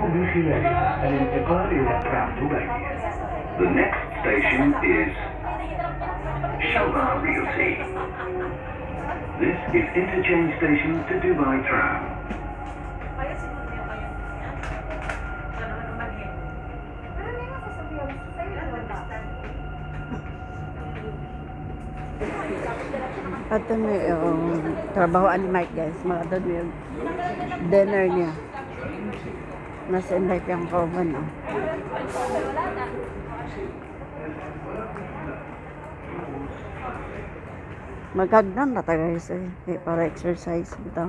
بخلال الانتقال إلى ترام دبي. The next station is Sharjah Realty. This is interchange station to Dubai Tram. At may trabahoan ni Mike, guys. Mga doon yung dinner niya. Nasa invite yung common, oh. Magagdan na ta, guys, eh. Para exercise ito.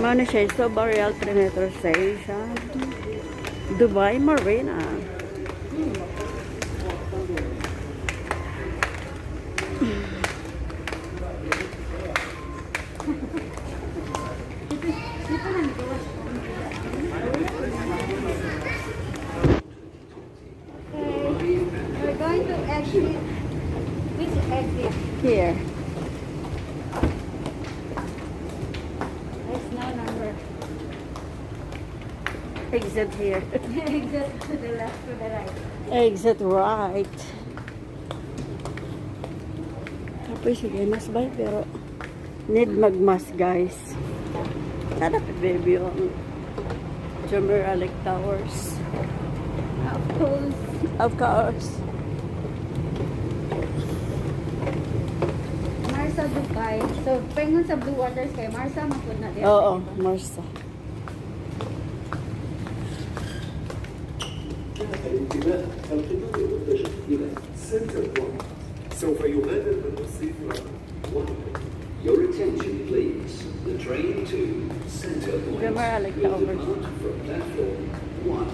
Mana siya, so Boreal Perimeter Station, Dubai Marina. We're going to exit. Which exit? Here. There's no number. Exit here. Exit to the left, to the right. Exit right. Tapos sige, mas bay, pero need magmas, guys. Hanapit baby yung Jumeirah Towers. Of course. Of course. Marsa Dubai. So, pengon sa Blue Waters kay Marsa, mapod na din. Oo, Marsa. الانتباه القطار المتجه إلى سنتر بوينت سوف يغادر الرصيف رقم 1. Your attention please. The train to Center Point Jumeirah will Towers. depart from platform 1.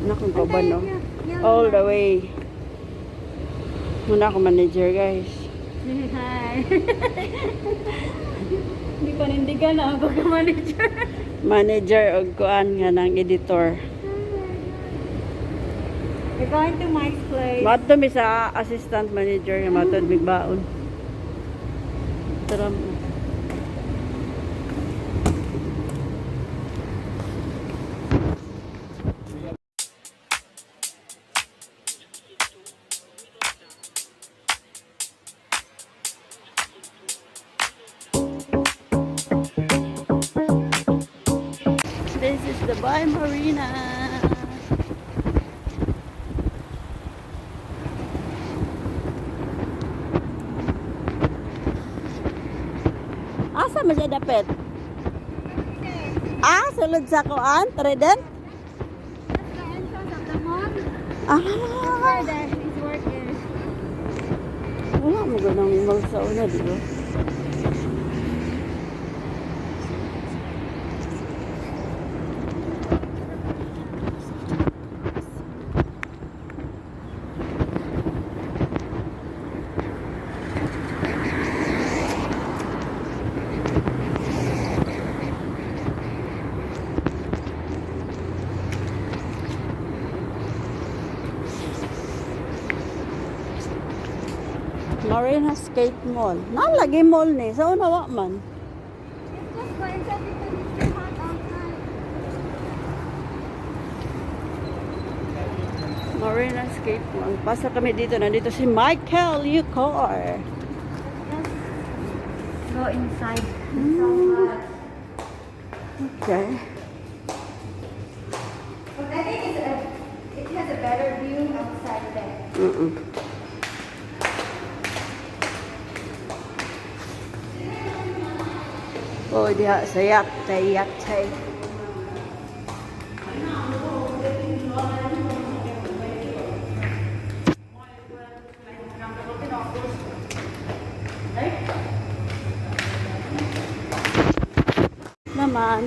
Nakong ko ba, no? All the way. Muna ako manager, guys. Hi. Hindi ko nindigan na ako ka-manager. Manager o kuan nga ng editor. We're going to Mike's place. Mato mi sa assistant manager nga matod bigbaon. Tara mo. This is Dubai Marina. Asa man siya dapit? Ah, sulod sa kuan, Trident? That's the entrance of the mall. Ah, Where the his work is. wala mo ganang imal sa una, di ba? Marina Skate Mall. Nalagi mall ni. Sa una wa man. Just go inside because it's too hot outside. Marina Skate Mall. Pasa kami dito. Nandito si Michael Eucor. Go inside. It's so hot. Okay. But I think it has a better view outside there. Oh, diha sa yachtay. Naman.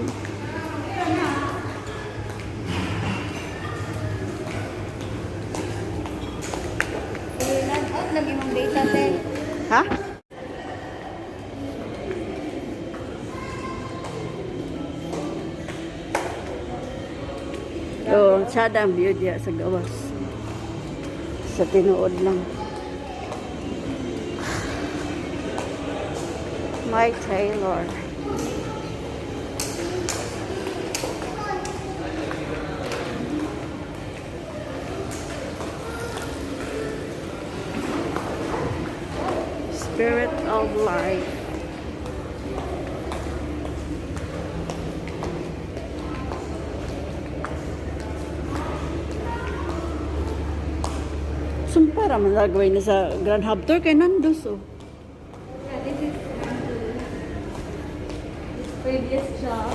lagi mong data, te. Ha? Oh, sada ang view diya sa gawas. Sa tinuod lang. Mike Taylor. Spirit of life. Sumpara man gagawin na sa Grand Hub Tour kay Nandos oh. Yeah, this is previous job.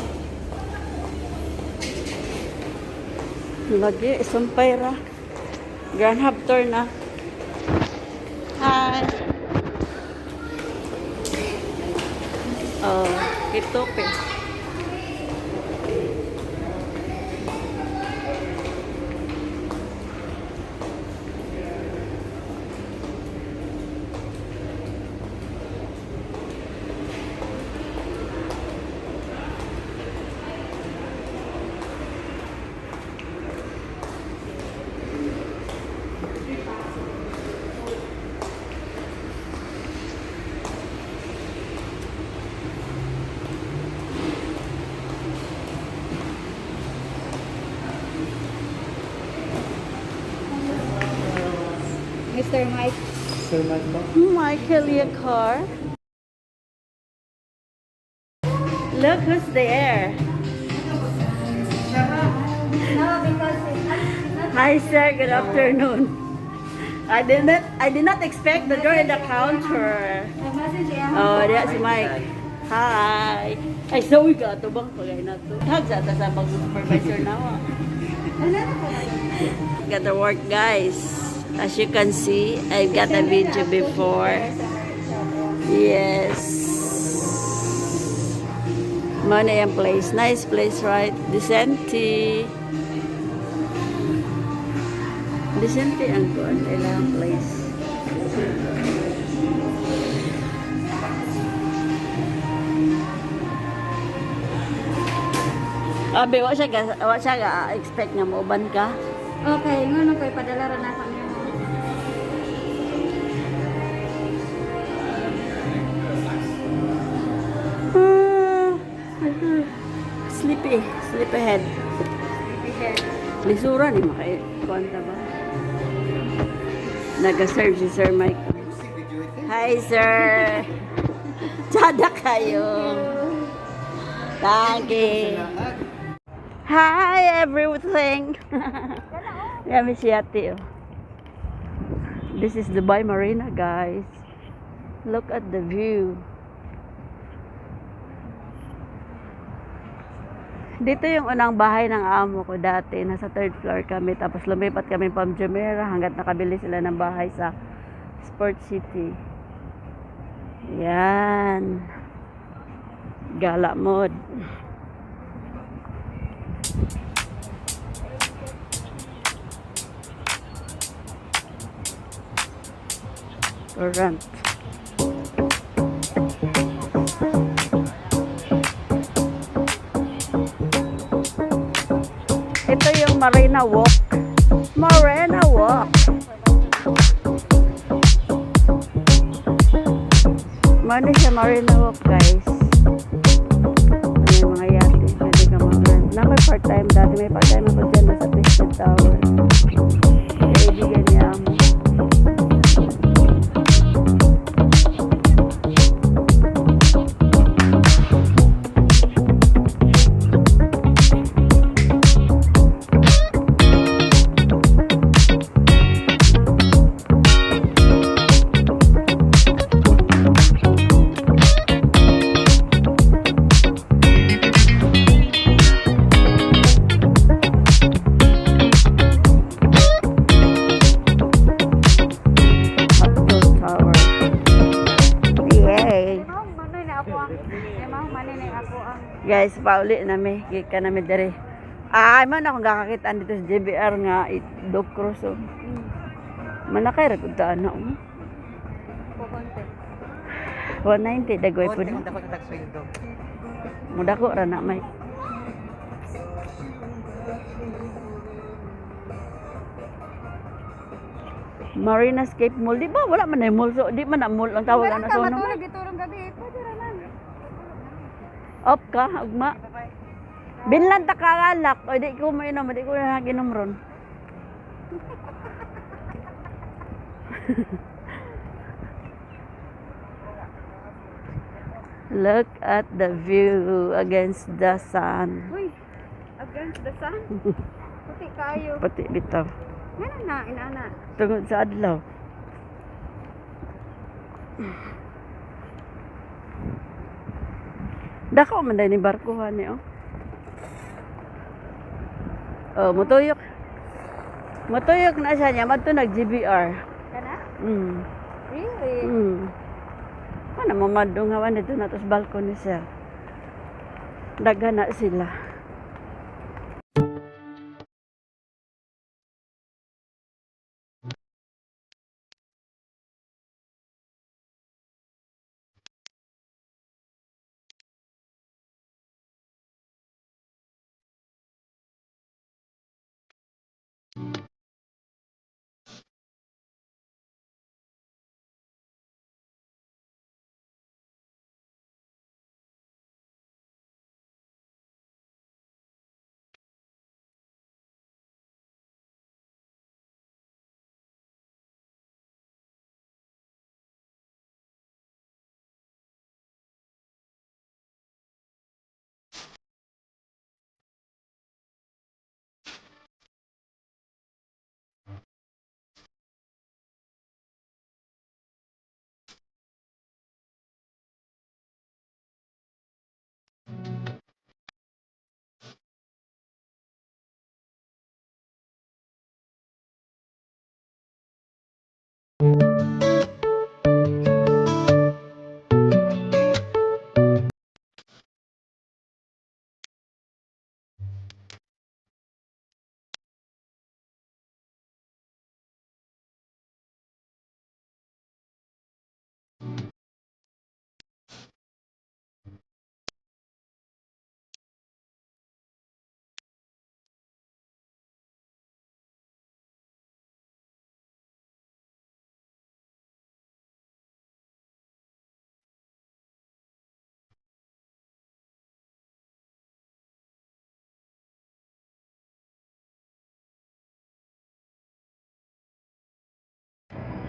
Lagi, sumpara. Grand Hub Tour na. Hi. Oh, ito pe. Mr. Mike. Michael car. Look who's there. No, because it's not Hi sir, good afternoon. I did not expect the door in the counter. the message yan. Oh, diya si Mike. Hi. Ay, so we got to bang pagay na to. Tag sa ta sa supervisor na wa. Ano na pala? Got the work guys. As you can see, I got a video before. Yes. Money and place. Nice place, right? Decente. Decente ang kuan ilang place. Abi, wa siya ga expect nga mauban ka. Okay, nga ko'y padala rin ako niya. Sleepy head. Lisura ni makaikuanta ba? Nag-serve si Sir Mike. Hi, sir. Tsada kayo. Thank you. Hi, everything. Yami si Ate. This is Dubai Marina, guys. Look at the view. Dito yung unang bahay ng amo ko dati. Nasa 3rd floor kami. Tapos lumipat kami pa Jumeirah hanggat nakabili sila ng bahay sa Sport City. Yan. Gala mode. Current. Ito yung Marina Walk. Marina Walk. Mano siya Marina Walk, guys. Ano yung mga yate. Pwede ka mag-rent. Na may part-time dati. May part-time ako dyan. Nasa Twisted Tower. Kaya ibigay niya mo. Guys, pauli nami, gika nami dere. Ay man ako gakakitaan dito sa JBR nga Doc Cruz. Manakay ra gud ta ana. 190 dagoy po Konti na. ang dako sa tagsweldo. Muda ko ra na may. Marina Escape Mall, di ba? Wala man na mall. So, di man na mall ang tawag Meron na ka so. matulog dito rin gabi. Pwede raman. Off ka, ugma. Binlan ta kagalak. O di ko mo inom, di ko na ginom ron. Look at the view against the sun. Uy, against the sun. Puti kayo. Pati bitaw. Ano na, inana. Tungod sa adlaw. Dako man dahil ni barkuhan ni oh. Oh, mutuyok. Mutuyok na siya niya. Madto nag-GBR. Kana? Really? Really? Ano mamadong hawan dito na tos balcony sir. Daghan na sila.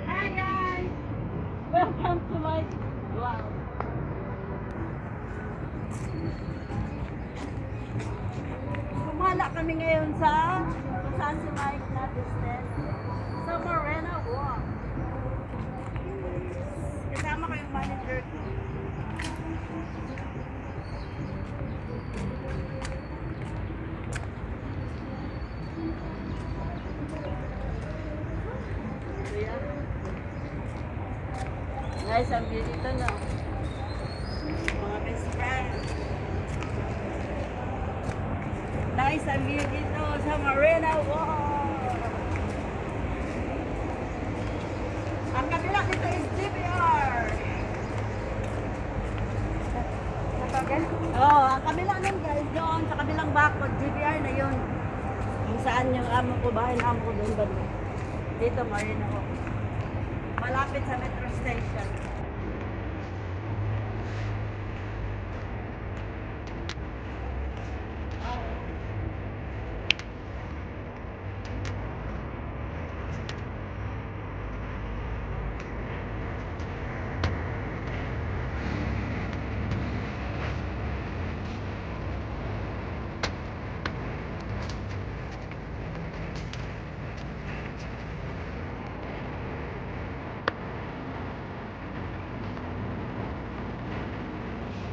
Hi guys! Welcome to my vlog. Kumala kami ngayon sa saan si Mike na business sa Morena Walk. Kasama ko yung manager ko. Guys, ang view dito na. Mga best friends. Nice ang view dito sa Marina Walk. Ang kabila dito is GBR. Oh, ang kabila nun guys, doon sa kabilang bakod, GBR na yun. Kung saan yung amo ko, bahay na amo ko doon banda. Dito Marina Walk. Malapit sa metro station.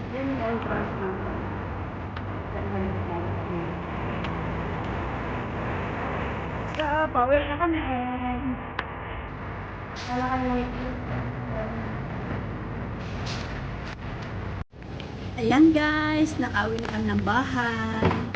Yun yung entrance natin. So, power na kami. Wala kami. Ayan guys, nakawin kami ng bahay.